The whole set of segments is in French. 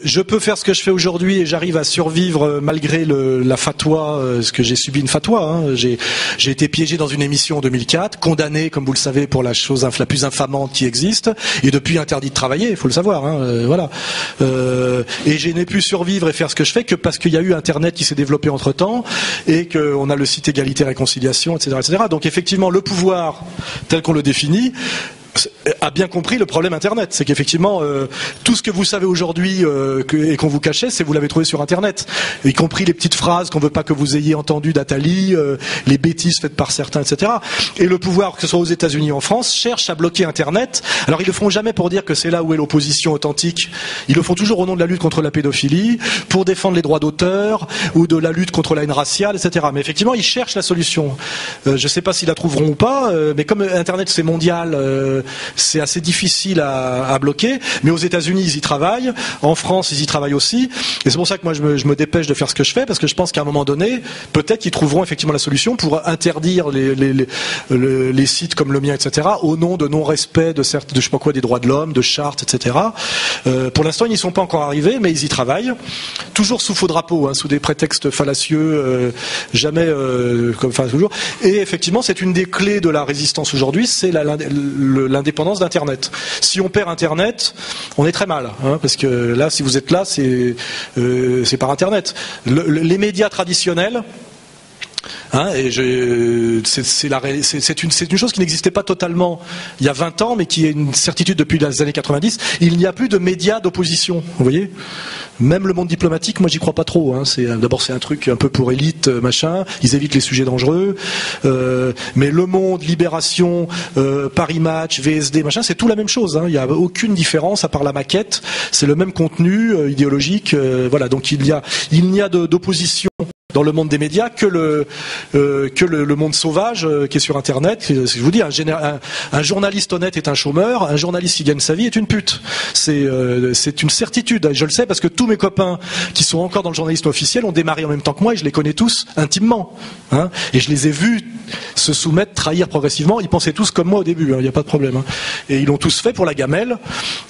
je peux faire ce que je fais aujourd'hui et j'arrive à survivre malgré la fatwa, parce que j'ai subi une fatwa. Hein. J'ai été piégé dans une émission en 2004, condamné, comme vous le savez, pour la chose la plus infamante qui existe, et depuis interdit de travailler, il faut le savoir. Hein, voilà. Et je n'ai pu survivre et faire ce que je fais que parce qu'il y a eu Internet qui s'est développé entre-temps et qu'on a le site Égalité Réconciliation, etc., etc. Donc effectivement, le pouvoir tel qu'on le définit a bien compris le problème Internet. C'est qu'effectivement, tout ce que vous savez aujourd'hui et qu'on vous cachait, c'est vous l'avez trouvé sur Internet. Y compris les petites phrases qu'on veut pas que vous ayez entendues d'Attali, les bêtises faites par certains, etc. Et le pouvoir, que ce soit aux États-Unis ou en France, cherche à bloquer Internet. Alors ils le feront jamais pour dire que c'est là où est l'opposition authentique. Ils le font toujours au nom de la lutte contre la pédophilie, pour défendre les droits d'auteur ou de la lutte contre la haine raciale, etc. Mais effectivement, ils cherchent la solution. Je sais pas s'ils la trouveront ou pas, mais comme Internet c'est mondial, c'est assez difficile à bloquer, mais aux États-Unis ils y travaillent, en France ils y travaillent aussi, et c'est pour ça que moi je me dépêche de faire ce que je fais, parce que je pense qu'à un moment donné, peut-être qu'ils trouveront effectivement la solution pour interdire les sites comme le mien, etc., au nom de non-respect de je sais pas quoi, des droits de l'homme, de chartes, etc. Pour l'instant ils n'y sont pas encore arrivés, mais ils y travaillent, toujours sous faux drapeau, hein, sous des prétextes fallacieux, jamais enfin toujours. Et effectivement c'est une des clés de la résistance aujourd'hui, c'est l'indépendance d'Internet. Si on perd Internet, on est très mal, hein, parce que là, si vous êtes là, c'est par Internet. Les médias traditionnels, hein, et c'est une chose qui n'existait pas totalement il y a 20 ans, mais qui est une certitude depuis les années 90. Il n'y a plus de médias d'opposition, vous voyez. Même le monde diplomatique, moi j'y crois pas trop. Hein. D'abord c'est un truc un peu pour élite, machin. Ils évitent les sujets dangereux. Mais Le Monde, Libération, Paris Match, VSD, machin, c'est tout la même chose. Hein. Il n'y a aucune différence à part la maquette. C'est le même contenu idéologique. Voilà. Donc il n'y a d'opposition dans le monde des médias que le monde sauvage qui est sur Internet. Je vous dis, un journaliste honnête est un chômeur, un journaliste qui gagne sa vie est une pute. C'est une certitude. Je le sais parce que tous mes copains qui sont encore dans le journalisme officiel ont démarré en même temps que moi et je les connais tous intimement. Hein, et je les ai vus se soumettre, trahir progressivement. Ils pensaient tous comme moi au début, il n'y a pas de problème. Hein. Et ils l'ont tous fait pour la gamelle.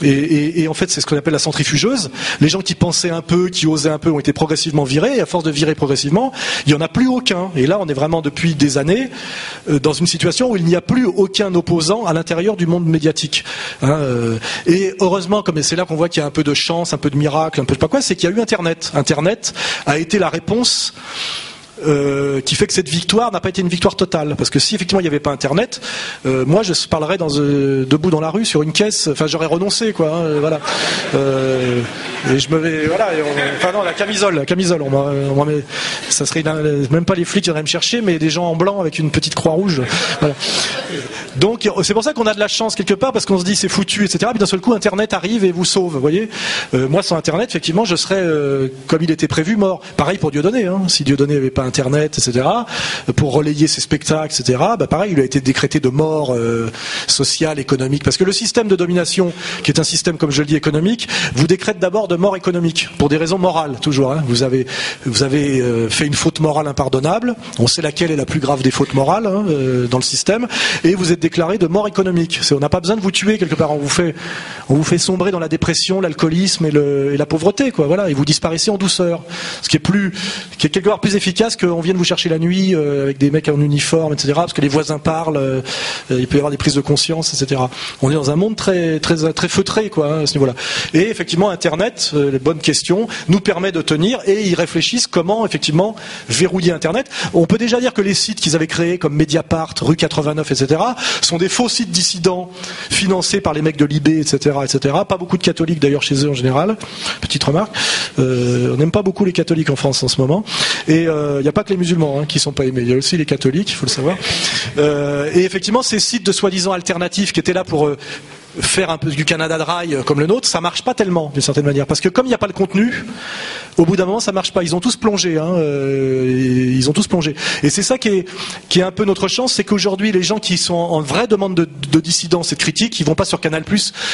Et en fait, c'est ce qu'on appelle la centrifugeuse. Les gens qui pensaient un peu, qui osaient un peu, ont été progressivement virés. Et à force de virer progressivement, il n'y en a plus aucun. Et là, on est vraiment depuis des années dans une situation où il n'y a plus aucun opposant à l'intérieur du monde médiatique. Hein, et heureusement, comme c'est là qu'on voit qu'il y a un peu de chance, un peu de miracle, un peu de pas quoi, c'est qu'il y a eu Internet. Internet a été la réponse qui fait que cette victoire n'a pas été une victoire totale. Parce que si effectivement il n'y avait pas Internet, moi je parlerais debout dans la rue sur une caisse. Enfin, j'aurais renoncé, quoi. Hein, voilà. Et je me vais, voilà. Enfin non, la camisole. On met, ça serait même pas les flics qui viendraient me chercher, mais des gens en blanc avec une petite croix rouge. Voilà. Donc c'est pour ça qu'on a de la chance quelque part, parce qu'on se dit c'est foutu, etc. Puis d'un seul coup Internet arrive et vous sauve. Vous voyez. Moi sans Internet, effectivement, je serais comme il était prévu mort. Pareil pour Dieudonné. Hein. Si Dieudonné n'avait pas Internet, etc., pour relayer ses spectacles, etc., bah pareil, il a été décrété de mort sociale, économique. Parce que le système de domination, qui est un système, comme je le dis, économique, vous décrète d'abord de mort économique, pour des raisons morales, toujours. Hein. Vous avez fait une faute morale impardonnable, on sait laquelle est la plus grave des fautes morales hein, dans le système, et vous êtes déclaré de mort économique. On n'a pas besoin de vous tuer quelque part, on vous fait sombrer dans la dépression, l'alcoolisme et la pauvreté, quoi. Voilà, et vous disparaissez en douceur. Ce qui est quelque part plus efficace qu'on vienne vous chercher la nuit avec des mecs en uniforme, etc. Parce que les voisins parlent, il peut y avoir des prises de conscience, etc. On est dans un monde très, très, très feutré, quoi, hein, à ce niveau-là. Et effectivement, Internet, les bonnes questions, nous permet de tenir et ils réfléchissent comment effectivement verrouiller Internet. On peut déjà dire que les sites qu'ils avaient créés comme Mediapart, Rue 89, etc. sont des faux sites dissidents financés par les mecs de Libé, etc., etc. Pas beaucoup de catholiques d'ailleurs chez eux en général. Petite remarque. On n'aime pas beaucoup les catholiques en France en ce moment. Et il n'y a pas que les musulmans hein, qui sont pas aimés. Il y a aussi les catholiques, il faut le savoir. Et effectivement, ces sites de soi-disant alternatifs qui étaient là pour faire un peu du Canada Dry comme le nôtre, ça marche pas tellement d'une certaine manière, parce que comme il n'y a pas le contenu, au bout d'un moment ça marche pas. Ils ont tous plongé, hein, ils ont tous plongé. Et c'est ça qui est un peu notre chance, c'est qu'aujourd'hui les gens qui sont en vraie demande de dissidence et de critique, ils vont pas sur Canal+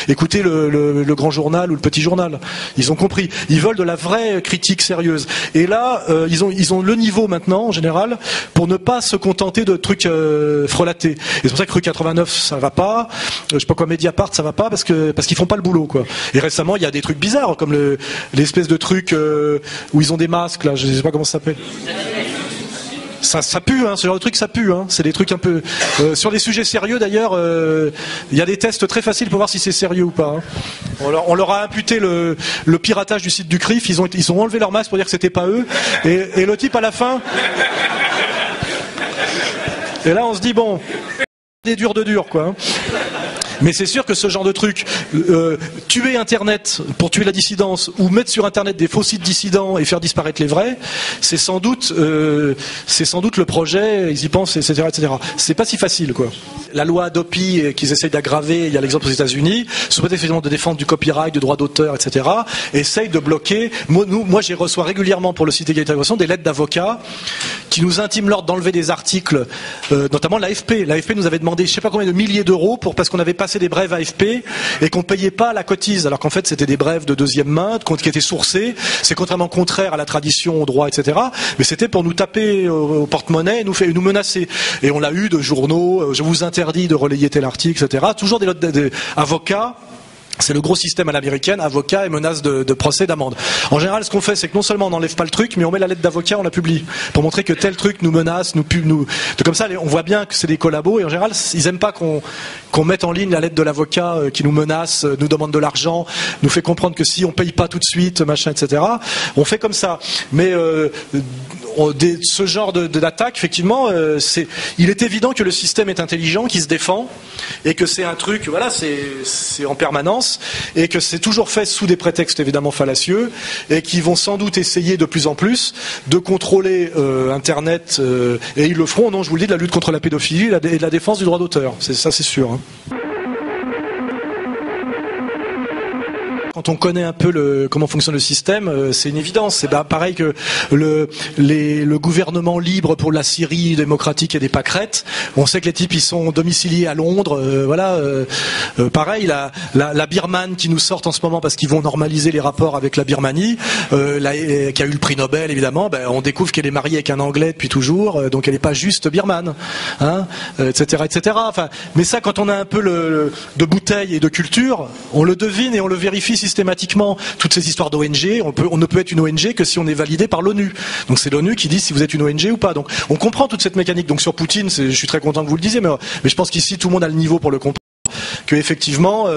écouter le grand journal ou le petit journal. Ils ont compris. Ils veulent de la vraie critique sérieuse. Et là, ils ont le niveau maintenant en général pour ne pas se contenter de trucs frelatés. Et c'est pour ça que Rue 89 ça va pas. Je sais pas quoi, Mediapart Mediapart, ça va pas parce qu'ils font pas le boulot, quoi. Et récemment, il y a des trucs bizarres, comme l'espèce de truc où ils ont des masques, là, je sais pas comment ça s'appelle. Ça pue, hein, ce genre de truc, ça pue. Hein. C'est des trucs un peu... sur des sujets sérieux, d'ailleurs, il y a des tests très faciles pour voir si c'est sérieux ou pas. Hein. On leur a imputé le piratage du site du CRIF, ils ont enlevé leur masque pour dire que c'était pas eux, et le type, à la fin... Et là, on se dit, bon, des durs de dur, quoi. Hein. Mais c'est sûr que ce genre de truc, tuer Internet pour tuer la dissidence, ou mettre sur Internet des faux sites dissidents et faire disparaître les vrais, c'est sans doute le projet, ils y pensent, etc., etc. C'est pas si facile, quoi. La loi Adopi qu'ils essayent d'aggraver, il y a l'exemple aux États-Unis, sous prétexte évidemment de défendre du copyright, du droit d'auteur, etc., essayent de bloquer. Moi, j'y reçois régulièrement pour le site Égalité et Révolution des lettres d'avocats qui nous intiment l'ordre d'enlever des articles, notamment l'AFP. L'AFP nous avait demandé je sais pas combien de milliers d'euros parce qu'on avait passé des brèves AFP et qu'on payait pas la cotise, alors qu'en fait c'était des brèves de deuxième main qui étaient sourcées. C'est contrairement contraire à la tradition, au droit, etc. Mais c'était pour nous taper au porte-monnaie et nous menacer. Et on l'a eu de journaux, je vous interdis de relayer tel article, etc. Toujours des notes d'avocats. C'est le gros système à l'américaine, avocat et menace de procès, d'amende. En général, ce qu'on fait, c'est que non seulement on n'enlève pas le truc, mais on met la lettre d'avocat, on la publie. Pour montrer que tel truc nous menace, comme ça, on voit bien que c'est des collabos, et en général, ils aiment pas qu'on mette en ligne la lettre de l'avocat qui nous menace, nous demande de l'argent, nous fait comprendre que si on paye pas tout de suite, machin, etc. On fait comme ça. Mais, ce genre d'attaque, effectivement, il est évident que le système est intelligent, qu'il se défend, et que c'est un truc, voilà, c'est en permanence, et que c'est toujours fait sous des prétextes évidemment fallacieux, et qui vont sans doute essayer de plus en plus de contrôler Internet, et ils le feront, non, je vous le dis, de la lutte contre la pédophilie et de la défense du droit d'auteur. Ça, c'est sûr. Hein. Quand on connaît un peu comment fonctionne le système, c'est une évidence. C'est pareil que le gouvernement libre pour la Syrie démocratique et des pâquerettes. On sait que les types ils sont domiciliés à Londres. Pareil, la Birmane qui nous sort en ce moment parce qu'ils vont normaliser les rapports avec la Birmanie, qui a eu le prix Nobel évidemment. On découvre qu'elle est mariée avec un Anglais depuis toujours, donc elle n'est pas juste birmane, hein, etc., etc. Enfin, mais ça, quand on a un peu de bouteille et de culture, on le devine et on le vérifie systématiquement. Toutes ces histoires d'ONG, on ne peut être une ONG que si on est validé par l'ONU. Donc c'est l'ONU qui dit si vous êtes une ONG ou pas. Donc on comprend toute cette mécanique. Donc sur Poutine, je suis très content que vous le disiez, mais je pense qu'ici tout le monde a le niveau pour le comprendre. Que effectivement,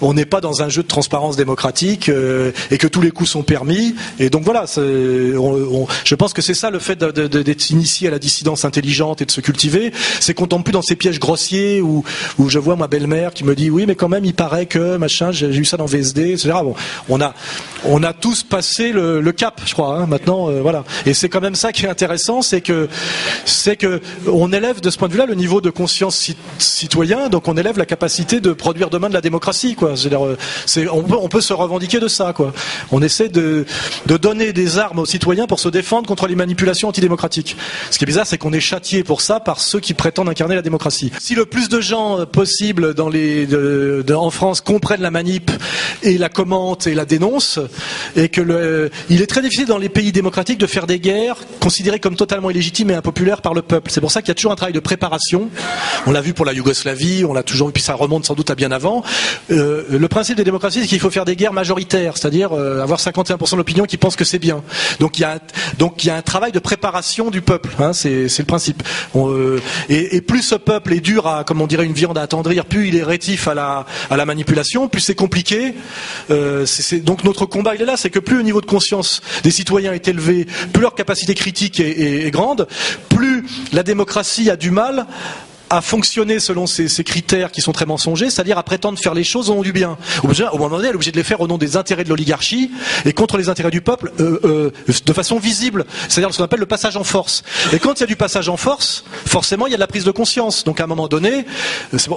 on n'est pas dans un jeu de transparence démocratique et que tous les coups sont permis. Et donc voilà, je pense que c'est ça le fait d'être initié à la dissidence intelligente et de se cultiver, c'est qu'on tombe plus dans ces pièges grossiers où je vois ma belle-mère qui me dit oui mais quand même il paraît que machin, j'ai eu ça dans VSD, etc. Bon, on a tous passé le cap, je crois. Hein, maintenant, voilà. Et c'est quand même ça qui est intéressant, c'est que on élève de ce point de vue-là le niveau de conscience citoyen, donc on élève la capacité de produire demain de la démocratie, quoi. On peut se revendiquer de ça, quoi. On essaie de donner des armes aux citoyens pour se défendre contre les manipulations antidémocratiques. Ce qui est bizarre, c'est qu'on est châtié pour ça par ceux qui prétendent incarner la démocratie. Si le plus de gens possible en France comprennent la manip et la commentent et la dénoncent, et que il est très difficile dans les pays démocratiques de faire des guerres considérées comme totalement illégitimes et impopulaires par le peuple. C'est pour ça qu'il y a toujours un travail de préparation. On l'a vu pour la Yougoslavie, on l'a toujours vu, puis ça remonte sans doute à bien avant. Le principe des démocraties, c'est qu'il faut faire des guerres majoritaires, c'est-à-dire avoir 51% de l'opinion qui pense que c'est bien. Donc il y a un travail de préparation du peuple, hein, c'est le principe. Et plus ce peuple est dur à, comme on dirait, une viande à attendrir, plus il est rétif à la manipulation, plus c'est compliqué. Donc notre combat il est là, c'est que plus le niveau de conscience des citoyens est élevé, plus leur capacité critique est grande, plus la démocratie a du mal à fonctionner selon ces critères qui sont très mensongers, c'est-à-dire à prétendre faire les choses au nom du bien. Au moment donné, elle est obligée de les faire au nom des intérêts de l'oligarchie et contre les intérêts du peuple de façon visible, c'est-à-dire ce qu'on appelle le passage en force. Et quand il y a du passage en force, forcément il y a de la prise de conscience. Donc à un moment donné,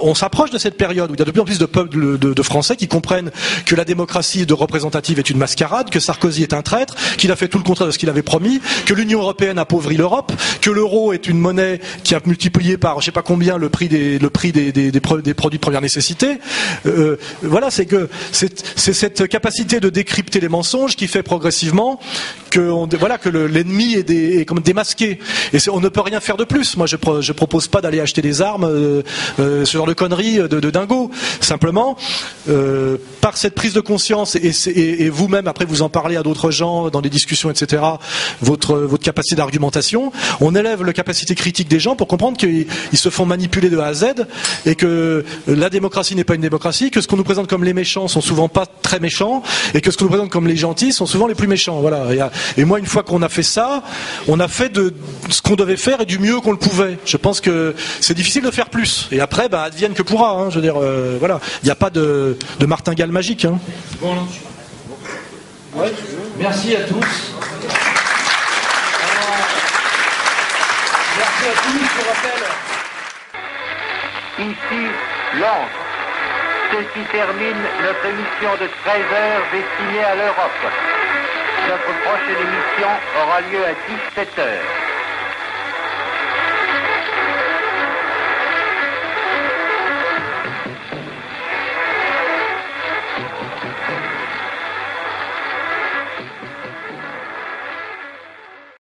on s'approche de cette période où il y a de plus en plus de peuples de Français qui comprennent que la démocratie représentative est une mascarade, que Sarkozy est un traître, qu'il a fait tout le contraire de ce qu'il avait promis, que l'Union européenne appauvrit l'Europe, que l'euro est une monnaie qui a multiplié par je sais pas combien combien le prix des produits de première nécessité. Voilà, c'est que c'est cette capacité de décrypter les mensonges qui fait progressivement que l'ennemi est comme démasqué. Et on ne peut rien faire de plus. Moi, je propose pas d'aller acheter des armes, ce genre de conneries de dingo. Simplement, par cette prise de conscience et vous-même, après vous en parlez à d'autres gens dans des discussions, etc., votre capacité d'argumentation, on élève la capacité critique des gens pour comprendre qu'ils se font manipuler de A à Z et que la démocratie n'est pas une démocratie, que ce qu'on nous présente comme les méchants sont souvent pas très méchants et que ce qu'on nous présente comme les gentils sont souvent les plus méchants. Voilà. Et moi, une fois qu'on a fait ça, on a fait de ce qu'on devait faire et du mieux qu'on le pouvait. Je pense que c'est difficile de faire plus. Et après, advienne que pourra. Hein, je veux dire, voilà. Il n'y a pas de martingale magique. Hein. Bon, ouais, merci à tous. Merci à tous, je rappelle. Ici, Londres. Ceci termine notre émission de 13h destinée à l'Europe. Notre prochaine émission aura lieu à 17h.